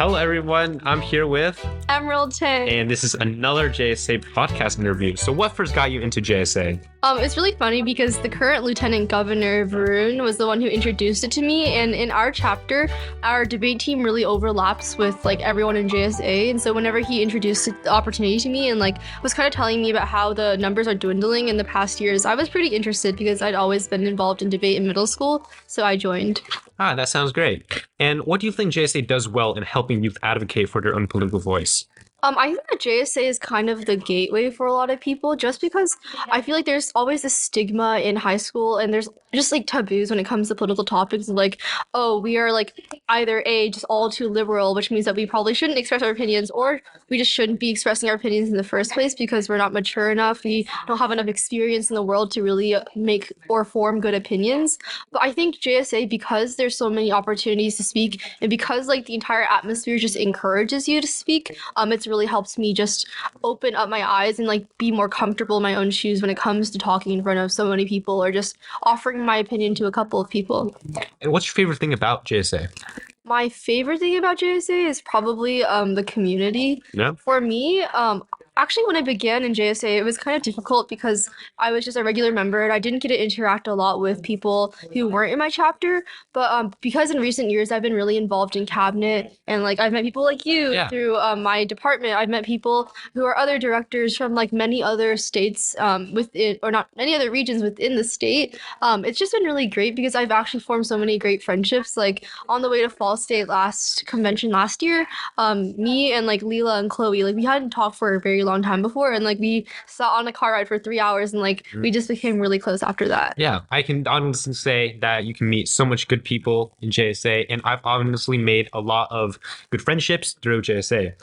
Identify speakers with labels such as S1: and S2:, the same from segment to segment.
S1: Hello, everyone. I'm here with,
S2: Emerald Tang.
S1: and this is another JSA podcast interview. So, what first got you into JSA?
S2: It's really funny because the current Lieutenant Governor Varun was the one who introduced it to me, and in our chapter, our debate team really overlaps with like everyone in JSA, and so whenever he introduced the opportunity to me and like was kind of telling me about how the numbers are dwindling in the past years, I was pretty interested because I'd always been involved in debate in middle school, so I joined.
S1: Ah, that sounds great. And what do you think JSA does well in helping youth advocate for their own political voice?
S2: I think that JSA is kind of the gateway for a lot of people just because I feel like there's always this stigma in high school and there's just like taboos when it comes to political topics like, oh, we are like either A, just all too liberal, which means that we probably shouldn't express our opinions, or we just shouldn't be expressing our opinions in the first place because we're not mature enough. We don't have enough experience in the world to really make or form good opinions. But I think JSA, because there's so many opportunities to speak and because like the entire atmosphere just encourages you to speak, it's really helps me just open up my eyes and like be more comfortable in my own shoes when it comes to talking in front of so many people or just offering my opinion to a couple of people.
S1: And what's your favorite thing about JSA?
S2: My favorite thing about JSA is probably the community.
S1: Yeah.
S2: For me, actually when I began in JSA, it was kind of difficult because I was just a regular member and I didn't get to interact a lot with people who weren't in my chapter. But because in recent years I've been really involved in cabinet and like I've met people like you
S1: Yeah.
S2: through my department. I've met people who are other directors from like many other states within, or not many other regions within the state. It's just been really great because I've actually formed so many great friendships. Like on the way to Fall State last convention last year, me and like Leela and Chloe, like we hadn't talked for a very long time before, and like we sat on a car ride for 3 hours, and like we just became really close after that.
S1: Yeah, I can honestly say that you can meet so much good people in JSA, and I've honestly made a lot of good friendships through JSA.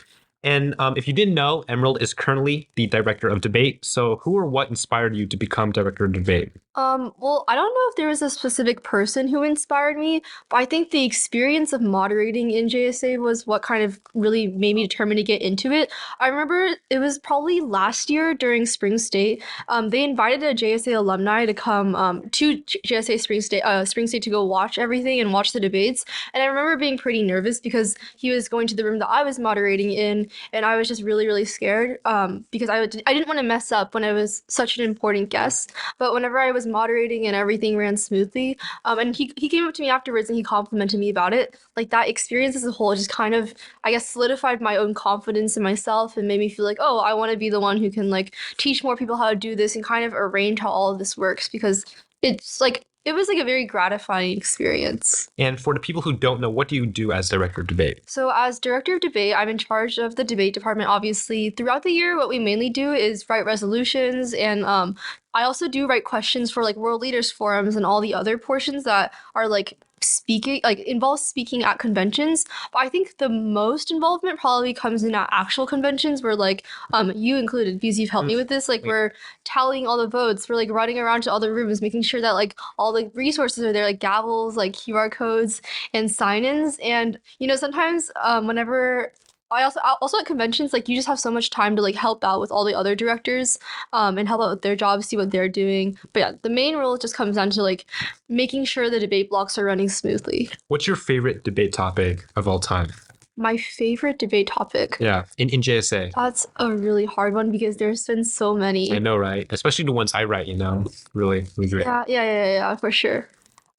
S1: And if you didn't know, Emerald is currently the director of debate. So, who or what inspired you to become director of debate?
S2: Well, I don't know if there was a specific person who inspired me, but I think the experience of moderating in JSA was what kind of really made me determined to get into it. I remember it was probably last year during Spring State. They invited a JSA alumni to come to JSA Spring State to go watch everything and watch the debates. And I remember being pretty nervous because he was going to the room that I was moderating in, and I was just really, really scared because I didn't want to mess up when I was such an important guest. But whenever I was moderating and everything ran smoothly. And he came up to me afterwards and he complimented me about it. Like that experience as a whole just kind of, I guess, solidified my own confidence in myself and made me feel like, oh, I want to be the one who can like teach more people how to do this and kind of arrange how all of this works because it's like, it was like a very gratifying experience.
S1: And for the people who don't know, what do you do as director of debate?
S2: So, as director of debate, I'm in charge of the debate department. Obviously, throughout the year, what we mainly do is write resolutions, and I also do write questions for like world leaders forums and all the other portions that are like speaking, like involves speaking at conventions. But I think the most involvement probably comes in at actual conventions where like you included because you've helped me with this. Like we're tallying all the votes, we're like running around to other rooms, making sure that like all the resources are there, like gavels, like QR codes and sign-ins. And you know, sometimes whenever I also at conventions, like you just have so much time to like help out with all the other directors, and help out with their jobs, see what they're doing. But yeah, the main role just comes down to like making sure the debate blocks are running smoothly.
S1: What's your favorite debate topic of all time?
S2: My favorite debate topic.
S1: Yeah, in JSA.
S2: That's a really hard one because there's been so many.
S1: I know, right? Especially the ones I write, really, really great.
S2: Yeah, for sure.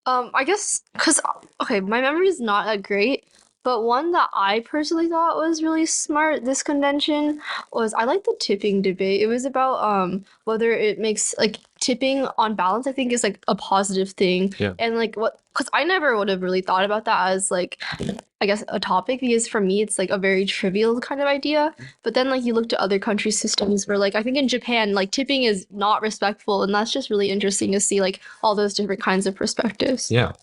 S2: I guess because okay, my memory is not that great, but one that I personally thought was really smart this convention was I like the tipping debate. It was about whether it makes like tipping on balance, I think is like a positive thing.
S1: Yeah.
S2: And like what because I never would have really thought about that as like I guess a topic because for me it's like a very trivial kind of idea. But then like you look to other country systems where like I think in Japan like tipping is not respectful and that's just really interesting to see like all those different kinds of perspectives.
S1: Yeah.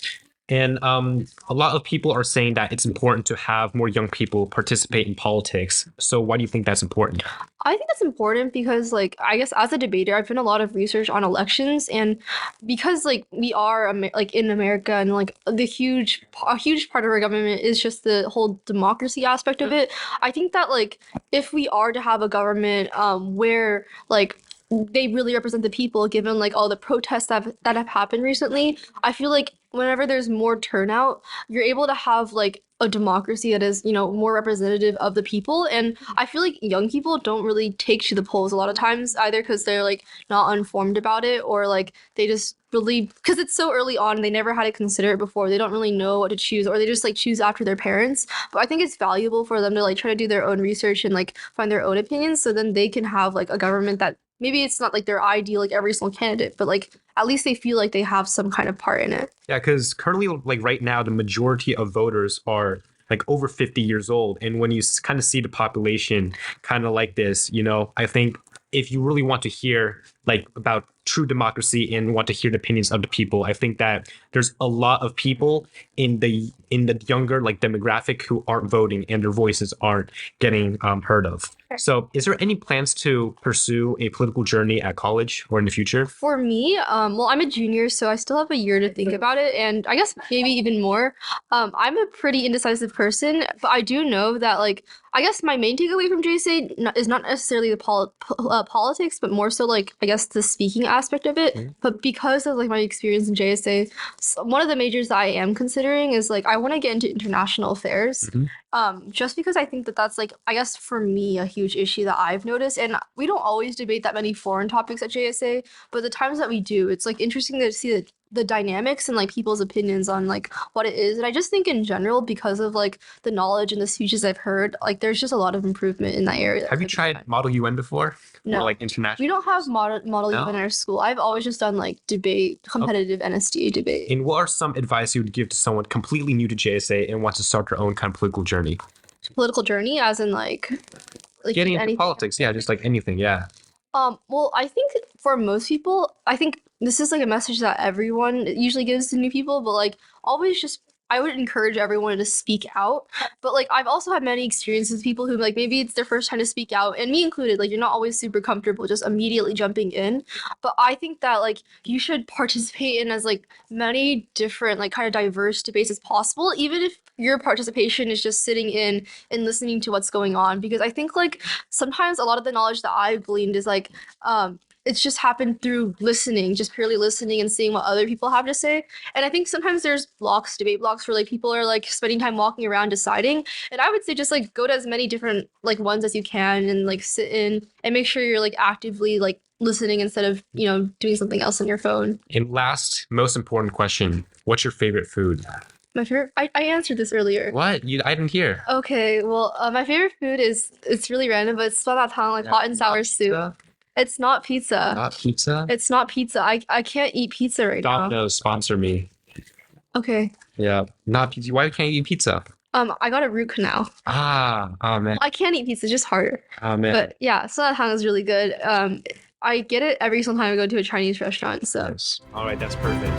S1: And a lot of people are saying that it's important to have more young people participate in politics. So why do you think that's important?
S2: I think that's important because, like, I guess as a debater, I've done a lot of research on elections, and because like we are like in America, and like a huge part of our government is just the whole democracy aspect of it. I think that like if we are to have a government where like they really represent the people, given like all the protests that have happened recently, I feel like whenever there's more turnout, you're able to have like a democracy that is, more representative of the people. And I feel like young people don't really take to the polls a lot of times either because they're like not informed about it or like they just really because it's so early on, they never had to consider it before. They don't really know what to choose or they just like choose after their parents. But I think it's valuable for them to like try to do their own research and like find their own opinions so then they can have like a government that maybe it's not like their ideal like every single candidate, but like at least they feel like they have some kind of part in it.
S1: Yeah, because currently, like right now, the majority of voters are like over 50 years old. And when you kind of see the population kind of like this, I think if you really want to hear like about true democracy and want to hear the opinions of the people, I think that there's a lot of people in the younger like demographic who aren't voting and their voices aren't getting heard of. So, is there any plans to pursue a political journey at college or in the future?
S2: For me, well, I'm a junior, so I still have a year to think about it, and I guess maybe even more. I'm a pretty indecisive person, but I do know that, like, I guess my main takeaway from JSA is not necessarily the politics, but more so, like, I guess the speaking aspect of it. But because of, like, my experience in JSA, one of the majors that I am considering is, like, I want to get into international affairs. Just because I think that that's like, I guess for me, a huge issue that I've noticed. And we don't always debate that many foreign topics at JSA, but the times that we do, it's like interesting to see the dynamics and like people's opinions on like what it is. And I just think in general, because of like the knowledge and the speeches I've heard, like there's just a lot of improvement in that area.
S1: Have you tried Model UN before?
S2: No.
S1: Or like international?
S2: We don't have model
S1: No?
S2: UN in our school. I've always just done like debate, competitive NSDA debate.
S1: And what are some advice you would give to someone completely new to JSA and wants to start their own kind of political journey?
S2: Political journey, as in like
S1: Getting into
S2: anything.
S1: politics, yeah, just like anything, yeah.
S2: Well, I think for most people, I think this is like a message that everyone usually gives to new people, but like always just I would encourage everyone to speak out. But like I've also had many experiences with people who like maybe it's their first time to speak out, and me included, like you're not always super comfortable just immediately jumping in. But I think that like you should participate in as like many different like kind of diverse debates as possible, even if your participation is just sitting in and listening to what's going on. Because I think like sometimes a lot of the knowledge that I've gleaned is like it's just happened through listening, just purely listening and seeing what other people have to say. And I think sometimes there's blocks, debate blocks, where like people are like spending time walking around deciding. And I would say just like go to as many different like ones as you can and like sit in and make sure you're like actively like listening instead of, doing something else on your phone.
S1: And last, most important question, what's your favorite food?
S2: My favorite, I answered this earlier.
S1: What? I didn't hear.
S2: Okay, well, my favorite food it's really random, but it's Tang, like hot and sour soup.
S1: Pizza?
S2: It's not pizza.
S1: Not pizza?
S2: It's not pizza. I can't eat pizza right now.
S1: Domino's sponsor me.
S2: Okay.
S1: Yeah, not pizza. Why can't you eat pizza?
S2: I got a root canal.
S1: Oh man.
S2: I can't eat pizza, it's just harder.
S1: Oh man.
S2: But yeah, Tang is really good. I get it every single time I go to a Chinese restaurant, so.
S1: All right, that's perfect.